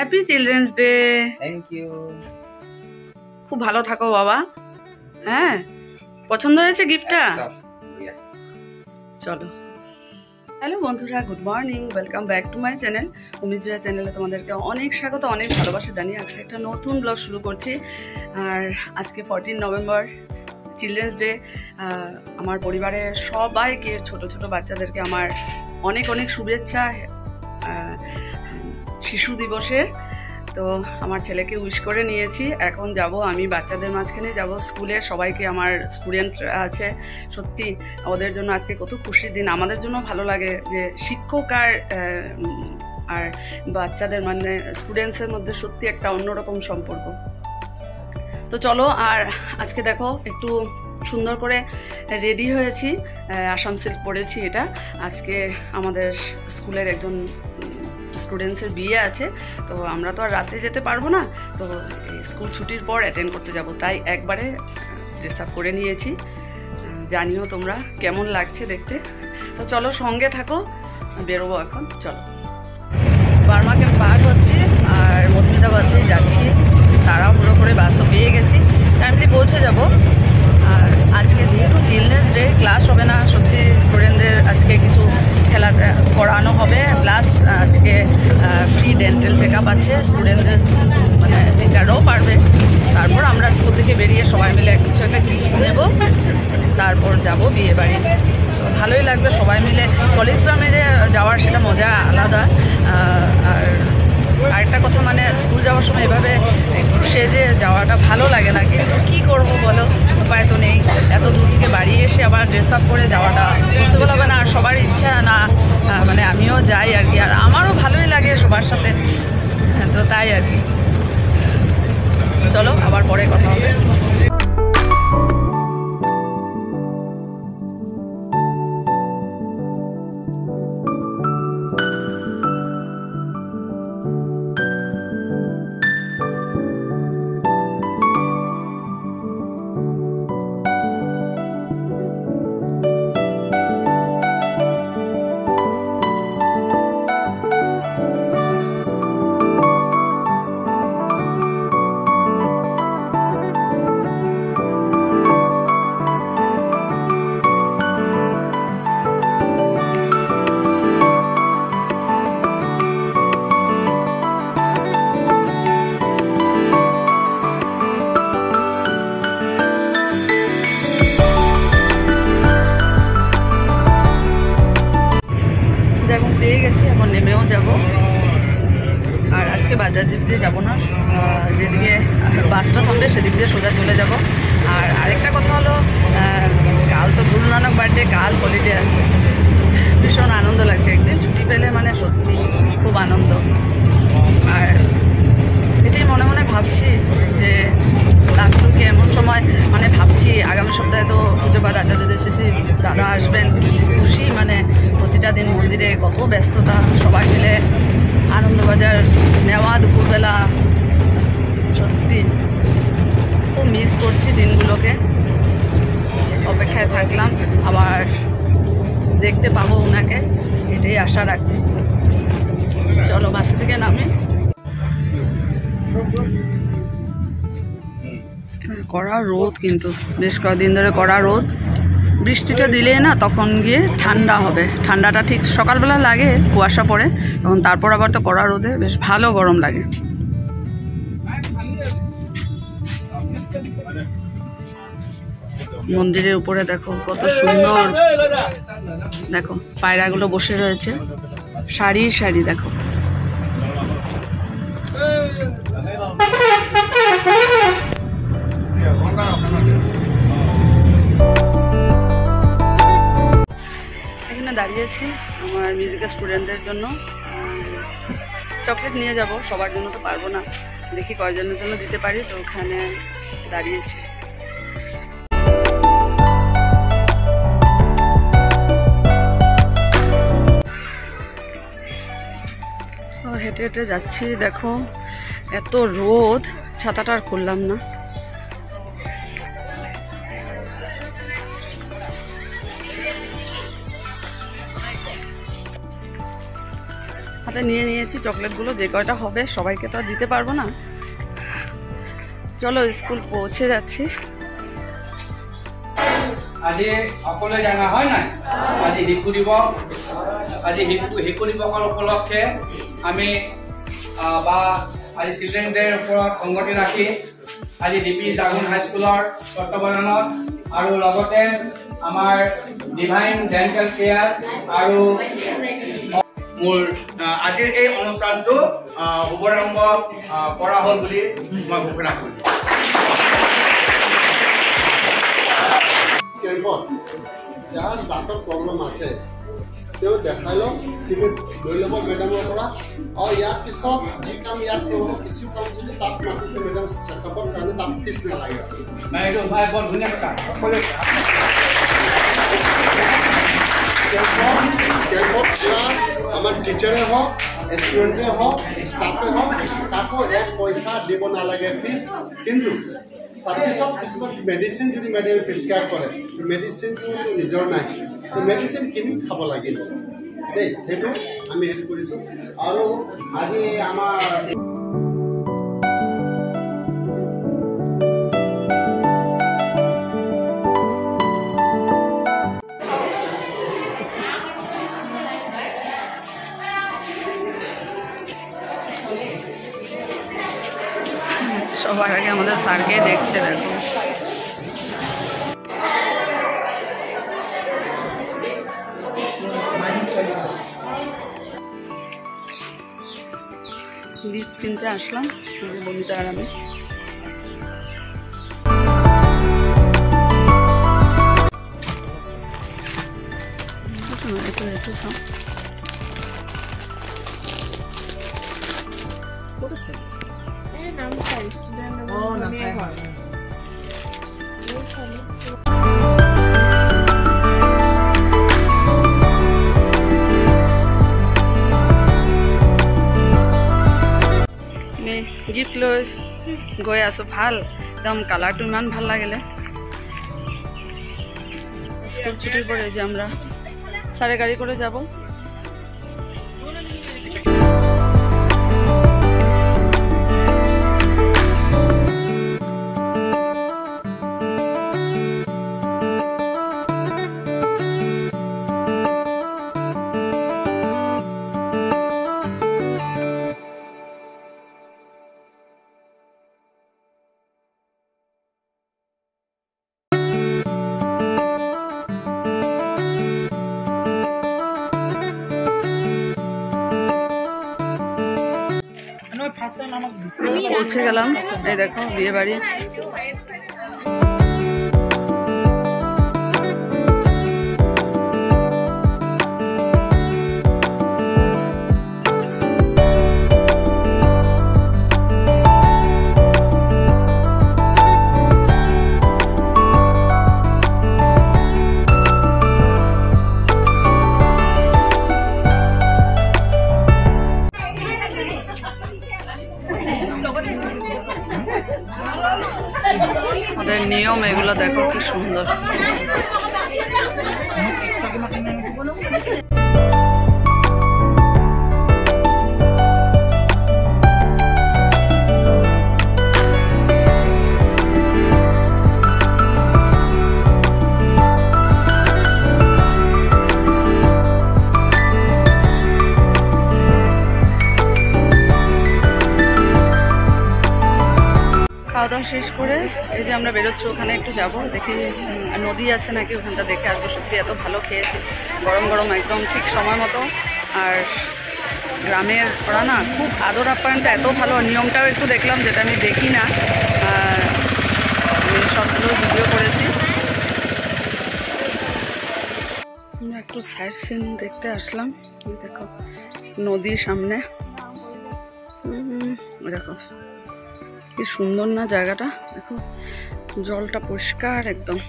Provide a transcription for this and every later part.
Happy children's day. Thank you. খুব ভালো থাকো বাবা। হ্যাঁ, পছন্দ হয়েছে গিফটটা? চলো। হ্যালো বন্ধুরা, good morning, welcome back to my channel. Amitjaya চ্যানেলে তোমাদেরকে অনেক স্বাগত, অনেক ভালোবাসা জানিয়ে আজকে একটা নতুন ব্লগ শুরু করছি। আর আজকে 14 নভেম্বর, চিলড্রেন্স ডে। আমার পরিবারের সবাইকে, ছোট ছোট বাচ্চাদেরকে আমার অনেক অনেক শুভেচ্ছা শিশু দিবসের। তো আমার ছেলেকে উইশ করে নিয়েছি। এখন যাব আমি বাচ্চাদের মাঝখানে যাব স্কুলে। সবাইকে, আমার স্টুডেন্ট আছে, সত্যি ওদের জন্য আজকে কত খুশির দিন। আমাদের জন্য ভালো লাগে যে শিক্ষক আর বাচ্চাদের মানে স্টুডেন্টসের মধ্যে সত্যি একটা অন্যরকম সম্পর্ক। তো চলো, আর আজকে দেখো একটু সুন্দর করে রেডি হয়েছি, আসাম সিল্ক পরেছি। এটা আজকে আমাদের স্কুলের একজন স্টুডেন্টসের বিয়ে আছে, তো আমরা তো আর রাতে যেতে পারবো না, তো স্কুল ছুটির পর অ্যাটেন্ড করতে যাব, তাই একবারে ড্রেস আপ করে নিয়েছি। জানিও তোমরা কেমন লাগছে দেখতে। তো চলো, সঙ্গে থাকো, বেরোবো এখন। চলো, বার্মাকে পার হচ্ছে আর মধুমিতা বাসে যাচ্ছি। তাড়াহুড়ো করে বাসও পেয়ে গেছি, টাইমলি পৌঁছে যাব। আর আজকে যেহেতু চিলড্রেন্স ডে, ক্লাস হবে না। সত্যি স্টুডেন্টদের আজকে কিছু খেলা করানো হবে, প্লাস আজকে ফ্রি ডেন্টাল চেক আপ আছে স্টুডেন্টদের, মানে টিচাররাও পারবে। তারপর আমরা স্কুল থেকে বেরিয়ে সবাই মিলে কিছু একটা গিফট নেব, তারপর যাব বিয়ে বাড়ি। তো ভালোই লাগবে সবাই মিলে কলেজরা মিলে যাওয়ার, সেটা মজা আলাদা। আর আরেকটা কথা, মানে স্কুল যাওয়ার সময় এভাবে একটু সেজে যাওয়াটা ভালো লাগে না, কিন্তু কী করবো বলো, উপায় তো নেই। এত দূর থেকে বাড়ি এসে আবার ড্রেস আপ করে যাওয়াটা পসিবল হবে না। আর সবার ইচ্ছা না, মানে আমিও যাই আর কি, আর আমারও ভালোই লাগে সবার সাথে, তো তাই আর কি। চলো, আবার পরে কথা হবে। পেয়ে গেছি, এখন নেমেও যাব। আর আজকে বাজার দিতে যাব না, যেদিকে বাসটা থামবে সেদিক দিয়ে সোজা চলে যাব। আর আরেকটা কথা হলো, কাল তো গুরু নানক বার্থডে, কাল হলিডে আছে। ভীষণ আনন্দ লাগছে, একদিন ছুটি পেলে মানে সত্যি খুব আনন্দ। আর এটাই মনে মনে ভাবছি যে লাস্ট উইকে এমন সময়, মানে ভাবছি আগামী সপ্তাহে তো পুজোপাঠ আচার্যদের শিশি দাদা আসবেন, খুশি। মানে প্রতিটা দিন মন্দিরে কত ব্যস্ততা, সবাই মিলে আনন্দবাজার নেওয়া দুপুরবেলা, সত্যি খুব মিস করছি দিনগুলোকে। অপেক্ষায় থাকলাম আবার দেখতে পাবো ওনাকে, এটাই আশা রাখছি। চলো, বাসা থেকে নামি। কড়া রোদ, কিন্তু বেশ কয়েকদিন ধরে কড়া রোদ। বৃষ্টিটা দিলে না তখন গিয়ে ঠান্ডা হবে, ঠান্ডাটা ঠিক সকালবেলা লাগে, কুয়াশা পড়ে তখন, তারপর আবার তো কড়া রোদে বেশ ভালো গরম লাগে। মন্দিরের উপরে দেখো কত সুন্দর, দেখো পায়রাগুলো বসে রয়েছে সারি সারি, দেখো। এখানে দাঁড়িয়েছি আমার মিউজিকের স্টুডেন্টদের জন্য, চকলেট নিয়ে যাব। সবার জন্য তো পারবো না, দেখি কয়জনের জন্য দিতে পারি, তো ওখানে দাঁড়িয়েছি। হেঁটে হেঁটে যাচ্ছি, দেখো এত রোদ, ছাতাটা আর খুললাম না। হাতে নিয়ে নিয়েছি চকলেটগুলো, যে কয়টা হবে সবাইকে তো আর দিতে পারবো না। চলো স্কুল পৌঁছে যাচ্ছি। আজি সকলে জানা হয় না, আজি শিশু দিবস। আজি শিশু দিবসৰ উপলক্ষে আমি বা আজি চিলড্ৰেন ডেৰ ওপৰত সংগতি ৰাখি আজি ডিপি জাগুন হাইস্কুলৰ তত্বাৱধানত আৰু লগতে আমাৰ ডিভাইন ডেণ্টেল কেয়াৰ আৰু মোৰ আজিৰ এই অনুষ্ঠানটো শুভাৰম্ভ কৰা হ'ল বুলি মই ঘোষণা কৰিছোঁ। যাৰ দাঁতৰ প্ৰব্লেম আছে তেওঁ দেখাই লওক, চিমেণ্ট লৈ ল'ব মেডামৰ পৰা। আৰু ইয়াৰ পিছত যি কাম ইয়াত কৰিব, কিছু কাম যদি তাত মাতিছে মেডাম চেকআপৰ কাৰণে, তাত ফিজ নালাগে। এইটো বৰ ধুনীয়া কথা। সকলোৱে কেম্পত পুৰা আমাৰ টিচাৰে হওক, ষ্টুডেণ্টে হওক, ষ্টাফে হওক, কাকো এক পইচা দিব নালাগে ফিজ। কিন্তু চাৰ্ভিচত কিছুমান মেডিচিন যদি মেডামে প্ৰিছক্ৰাইব কৰে, মেডিচিনটো নিজৰ নাই, মেডিচিন কিনি খাব লাগিব দেই। সেইটো আমি হেল্প কৰিছোঁ। আৰু আজি আমাৰ সবার আগে আমাদের স্যারকে দেখছে, দেখো লিপ কিনতে আসলাম বমিতা আর আমি। একটু সাম করেছে গিফ্ট লৈ গৈ আছো। ভাল একদম, কালাৰটো ইমান ভাল লাগিলে। স্কুল ছুটির পরে যে আমরা সাড়ে গাড়ি করে যাব। পৌঁছে গেলাম, এই দেখো বিয়ে বাড়ি। ওদের নিয়ম এগুলো দেখো কি সুন্দর। খাওয়া দাওয়া শেষ করে এই যে আমরা বেরোচ্ছি, ওখানে একটু যাব, দেখি নদী আছে নাকি, ওখানটা দেখে আসবো। সত্যি এত ভালো খেয়েছি, গরম গরম একদম ঠিক সময় মতো। আর গ্রামের ওরা না খুব আদর আপ্যায়নটা এত ভালো, নিয়মটাও একটু দেখলাম যেটা আমি দেখি না, আমি সবগুলো ভিডিও করেছি। একটু সাইড সিন দেখতে আসলাম। দেখো নদীর সামনে, দেখো কি সুন্দর না জায়গাটা, দেখো জলটা পরিষ্কার একদম।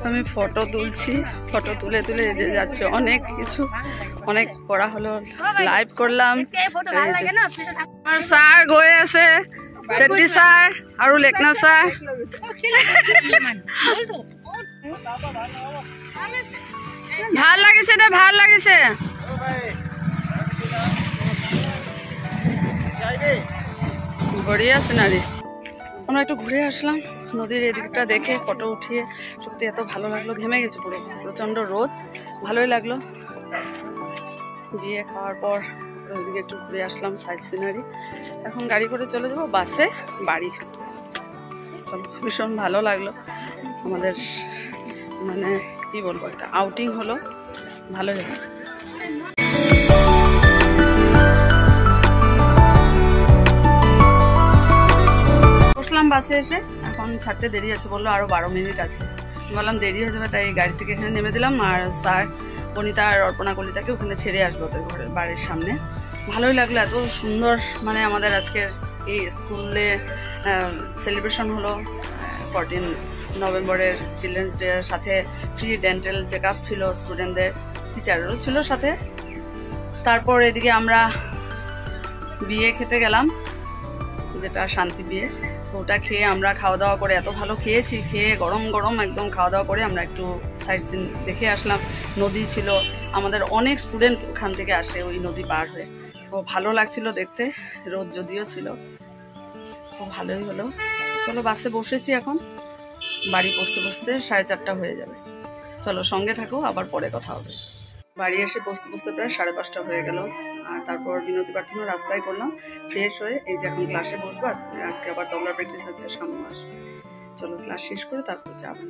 আমি ফটো তুলছি, ফটো তুলে তুলে যাচ্ছে। অনেক কিছু, অনেক পড়া হলো, লাইভ করলাম। আমার স্যার গৈ আছে, চেত্ৰী স্যার আৰু লেকনা স্যার। ভাল লাগিছে দে, ভাল লাগিছে। বঢ়িয়া সিনারি। আমরা একটু ঘুরে আসলাম, নদীর এদিকটা দেখে ফটো উঠিয়ে সত্যি এত ভালো লাগলো। ঘেমে গেছে পুরো, প্রচণ্ড রোদ, ভালোই লাগলো। বিয়ে খাওয়ার পর ওদিকে একটু ঘুরে আসলাম, সাইড সিনারি। এখন গাড়ি করে চলে যাবো বাসে বাড়ি। ভীষণ ভালো লাগলো আমাদের, মানে কি বলবো, একটা আউটিং হলো, ভালোই হলো। বসলাম বাসে এসে, এখন ছাড়তে দেরি আছে, বললো আরো 12 মিনিট আছে। বললাম দেরি হয়ে যাবে, তাই গাড়ি থেকে এখানে নেমে দিলাম। আর স্যার বনিতা আর অর্পণা কলিতাকে ওখানে ছেড়ে আসবো ওদের ঘরের বাড়ির সামনে। ভালোই লাগলো, এত সুন্দর। মানে আমাদের আজকের এই স্কুলে সেলিব্রেশন হলো 14 নভেম্বরের চিলড্রেন্স ডে, সাথে ফ্রি ডেন্টাল চেক আপ ছিল স্টুডেন্টদের, টিচারেরও ছিল সাথে। তারপর এদিকে আমরা বিয়ে খেতে গেলাম, যেটা শান্তি বিয়ে। তো ওটা খেয়ে আমরা খাওয়া দাওয়া করে, এত ভালো খেয়েছি, খেয়ে গরম গরম একদম খাওয়া দাওয়া করে আমরা একটু সাইড সিন দেখে আসলাম। নদী ছিল, আমাদের অনেক স্টুডেন্ট ওখান থেকে আসে ওই নদী পার হয়ে। তো ভালো লাগছিল দেখতে, রোদ যদিও ছিল, তো ভালোই হলো। চলো বাসে বসেছি, এখন বাড়ি পৌঁছতে পৌঁছতে 4:30 হয়ে যাবে। চলো সঙ্গে থাকো, আবার পরে কথা হবে। বাড়ি এসে পৌঁছতে পৌঁছতে প্রায় 5:30 হয়ে গেল। আর তারপর বিনতি প্রার্থনা রাস্তায় করলাম, ফ্রেশ হয়ে এই যে এখন ক্লাসে বসবো। আজকে আবার তবলা প্র্যাকটিস আছে, সামনে আসবে। চলো ক্লাস শেষ করে তারপর যাবো।